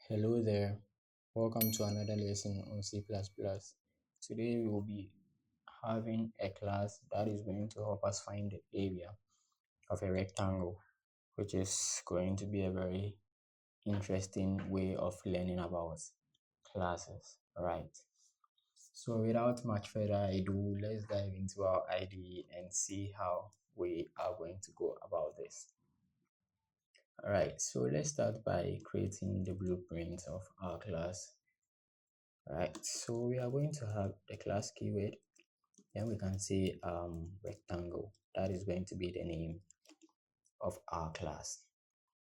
Hello there, welcome to another lesson on C++. Today we will be having a class that is going to help us find the area of a rectangle, which is going to be a very interesting way of learning about classes, right? So without much further ado, let's dive into our IDE and see how we are going to go about this. Alright, so let's start by creating the blueprint of our class. Alright, so we are going to have the class keyword, then we can say rectangle. That is going to be the name of our class,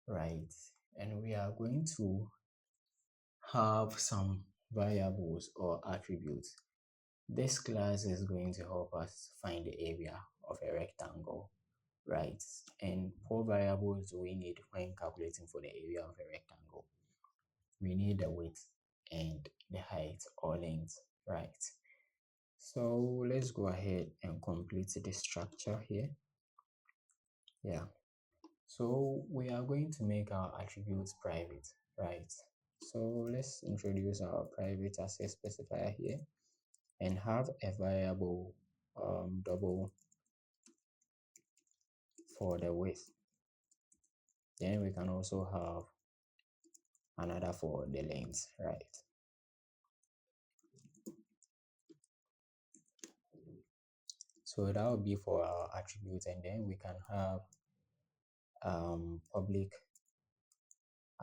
right? And we are going to have some variables or attributes. This class is going to help us find the area of a rectangle, right? And four variables do we need when calculating for the area of a rectangle? We need the width and the height or length, right? So let's go ahead and complete the structure here. Yeah, so we are going to make our attributes private, right? So let's introduce our private access specifier here and have a variable double for the width. Then we can also have another for the length, right? So that will be for our attributes, and then we can have public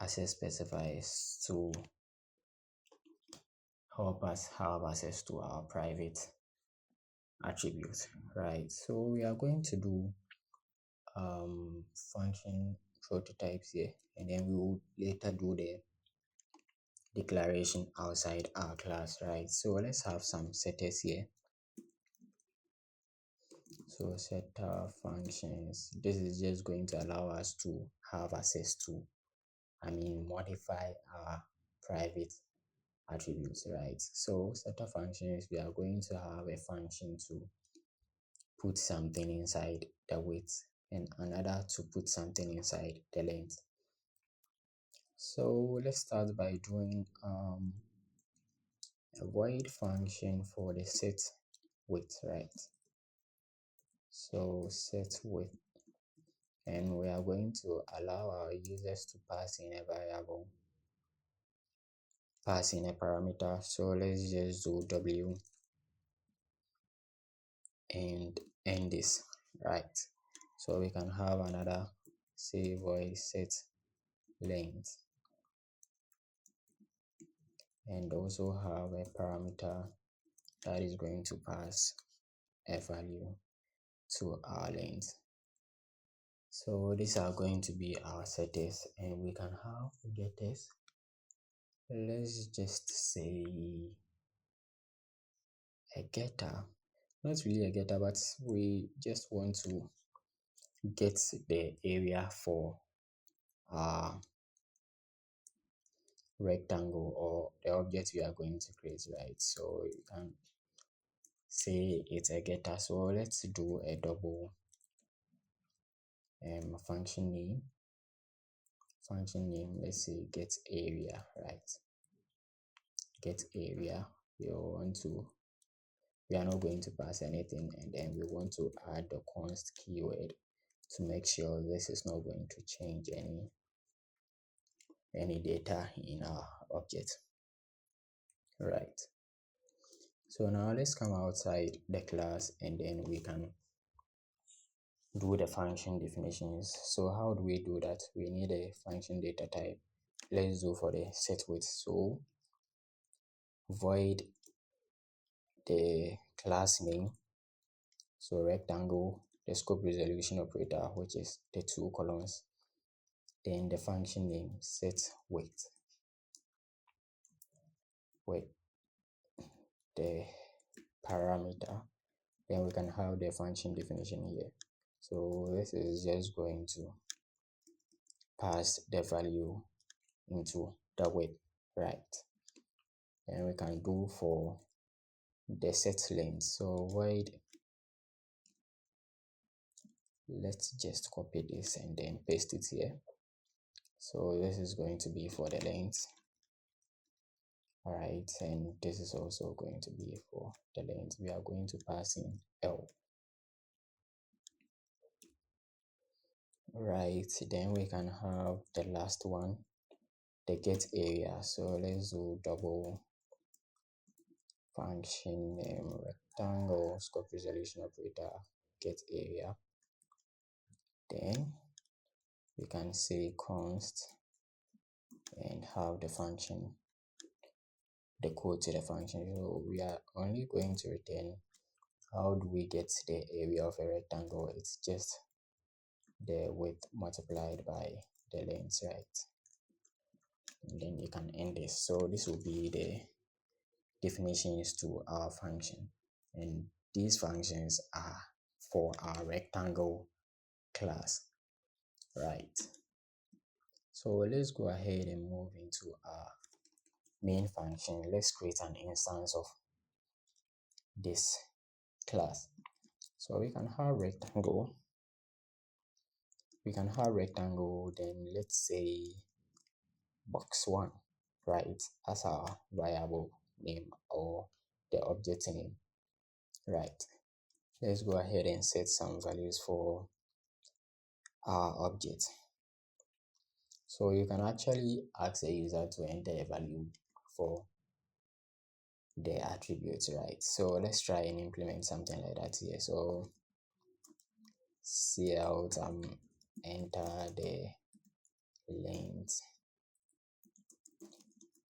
access specifiers to help us have access to our private attributes, right? So we are going to do function prototypes here, and then we will later do the declaration outside our class, right? So let's have some setters here. So setter functions, this is just going to allow us to have access to, modify our private attributes, right? So setter functions, we are going to have a function to put something inside the width and another to put something inside the length. So let's start by doing a void function for the set width, right? So set width, and we are going to allow our users to pass in a variable, pass in a parameter. So let's just do w and end this, right? So we can have another, say, void set length, and also have a parameter that is going to pass a value to our length. So these are going to be our setters, and we can have getters. Let's just say a getter, not really a getter, but we just want to get the area for our rectangle or the object we are going to create, right? So you can say it's a getter. So let's do a double function name. Let's say get area, right? Get area. We are not going to pass anything, and then we want to add the const keyword to make sure this is not going to change any data in our object, right? So now let's come outside the class, and then we can do the function definitions. So how do we do that? We need a function data type. Let's do for the set width. So void the class name, so rectangle, the scope resolution operator, which is the 2 columns, then the function name set width with the parameter, then we can have the function definition here. So this is just going to pass the value into the width, right? And we can do for the set length. So void, let's just copy this and then paste it here. So this is going to be for the length, All right, and this is also going to be for the length. We are going to pass in L. Right, then we can have the last one, the get area. So let's do double function name rectangle scope resolution operator get area. Then we can say const and have the function, the code to the function. So we are only going to return how do we get the area of a rectangle. It's just the width multiplied by the length, right? And then you can end this. So this will be the definitions to our function, and these functions are for our rectangle class, right? So let's go ahead and move into our main function. Let's create an instance of this class. So we can have rectangle, then let's say box1, right, as our variable name or the object name, right? Let's go ahead and set some values for our object. So you can actually ask a user to enter a value for the attributes, right? So let's try and implement something like that here. So cout enter the length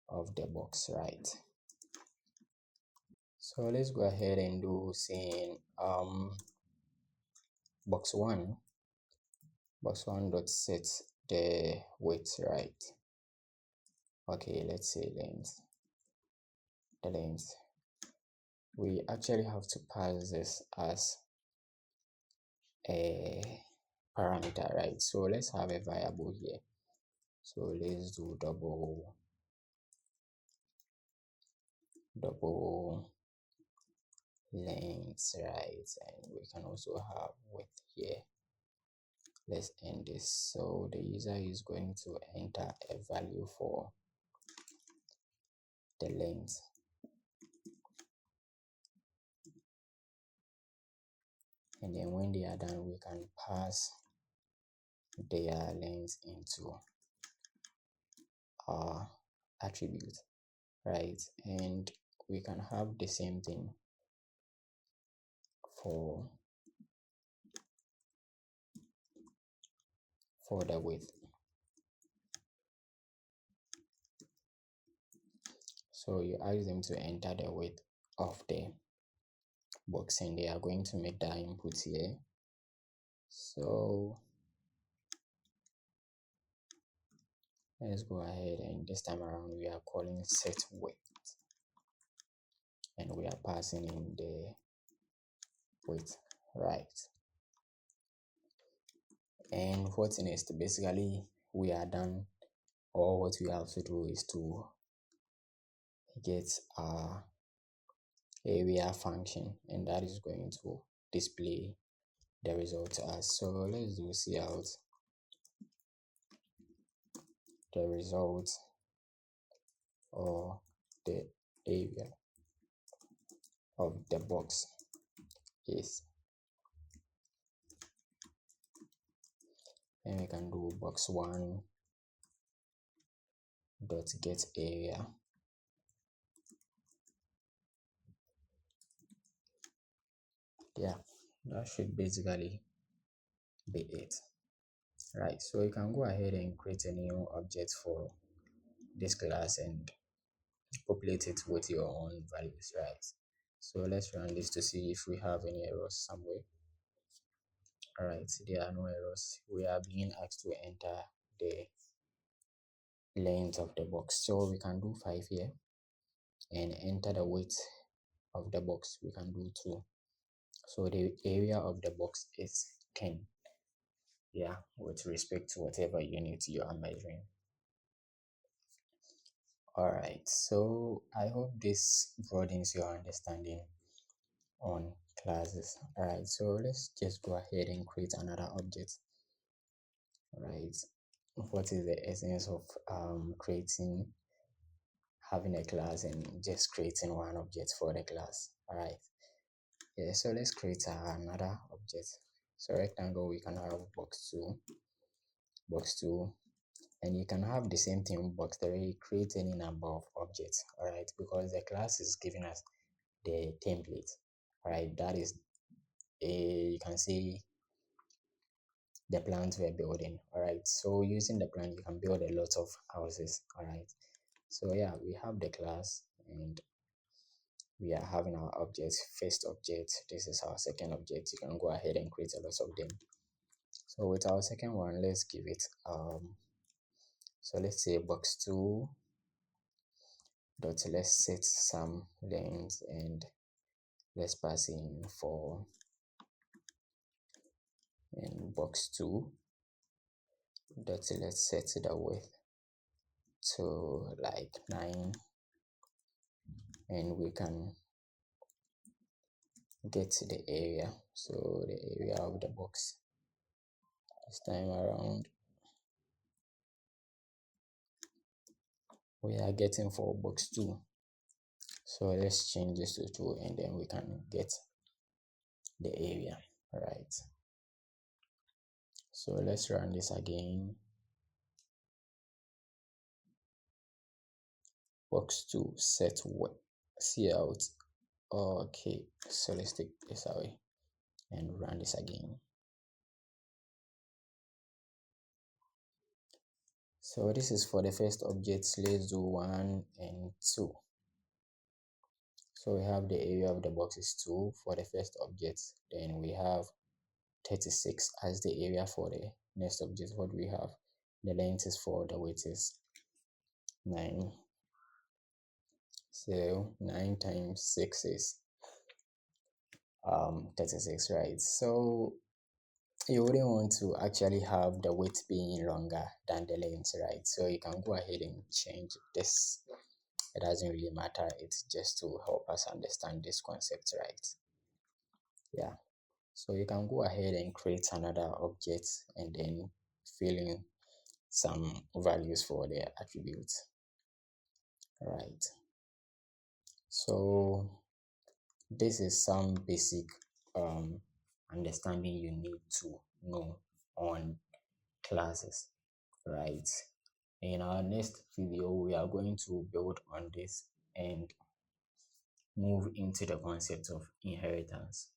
of the box, right? So let's go ahead and do saying box1 dot set the width, right? Okay, let's say the length. We actually have to pass this as a parameter, right? So let's have a variable here. So let's do double length, right? And we can also have width here. Let's end this. So the user is going to enter a value for the length, and then when they are done, we can pass their length into our attribute, right? And we can have the same thing for the width. So you ask them to enter the width of the box, and they are going to make that input here. So let's go ahead, and this time around we are calling set width, and we are passing in the width, right? And what's next? Basically we are done. Or what we have to do is to get our area function, and that is going to display the result to us. So let's do cout the result or the area of the box is, and we can do box1 dot get area. Yeah, that should basically be it, right? So you can go ahead and create a new object for this class and populate it with your own values, right? So let's run this to see if we have any errors somewhere. All right, there are no errors. We are being asked to enter the length of the box, so we can do 5 here, and enter the width of the box. We can do 2. So the area of the box is 10, yeah, with respect to whatever unit you are measuring. All right, so I hope this broadens your understanding on classes. All right, so let's just go ahead and create another object. All right, what is the essence of creating having a class and just creating one object for the class. All right. Yeah, so let's create another object. So rectangle, we can have box 2, and you can have the same thing box 3, create any number of objects. All right, because the class is giving us the template. All right, that is you can see the plans we're building. All right, so using the plan, you can build a lot of houses. All right, so yeah, we have the class and we are having our objects. First object, this is our second object. You can go ahead and create a lot of them. So with our second one, let's give it so let's say box 2 dot, let's set some length and let's pass in 4, and box 2 dot, let's set the width to like 9, and we can get the area. So the area of the box this time around we are getting for box 2. So let's change this to 2, and then we can get the area. All right, so let's run this again. Box 2 set what, see out. Okay, so let's take this away and run this again. So this is for the first object. Let's do 1 and 2. So we have the area of the box is 2 for the first object. Then we have 36 as the area for the next object. What do we have? The length is 4, the width is 9. So 9 times 6 is 36, right? So you wouldn't want to actually have the width being longer than the length, right? So you can go ahead and change this. It doesn't really matter. It's just to help us understand this concept, right? Yeah. So you can go ahead and create another object and then fill in some values for the attributes. Right. So this is some basic understanding you need to know on classes, right? In our next video, we are going to build on this and move into the concept of inheritance.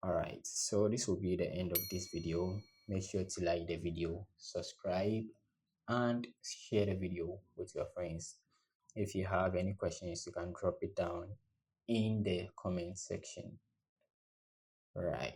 All right, so this will be the end of this video. Make sure to like the video, subscribe, and share the video with your friends. If you have any questions, you can drop it down in the comment section. All right.